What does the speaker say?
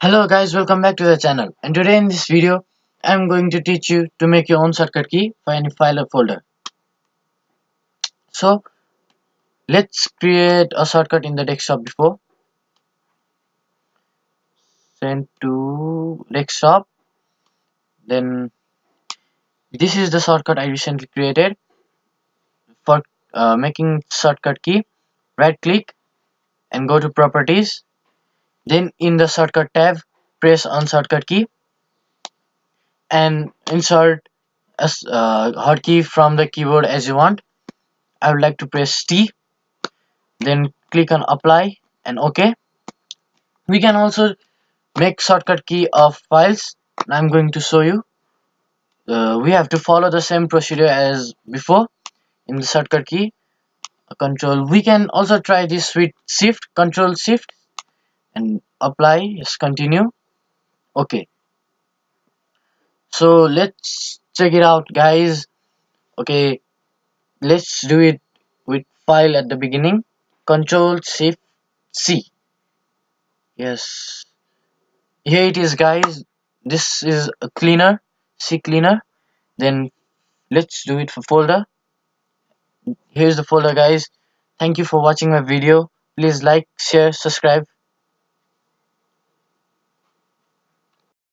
Hello guys, welcome back to the channel, and today in this video I'm going to teach you to make your own shortcut key for any file or folder. So let's create a shortcut in the desktop. Before send to desktop, then this is the shortcut I recently created for making shortcut key. Right click and go to properties, then in the shortcut tab press on shortcut key and insert a hotkey from the keyboard as you want. I would like to press T, then click on apply and OK. We can also make shortcut key of files. I'm going to show you. We have to follow the same procedure as before in the shortcut key. Control. We can also try this with shift, control shift and apply. Yes, continue. Okay, so let's check it out guys. Okay, let's do it with file at the beginning. Control shift C. Yes, here it is guys. This is a cleaner, C cleaner. Then let's do it for folder. Here's the folder guys. Thank you for watching my video. Please like, share, subscribe.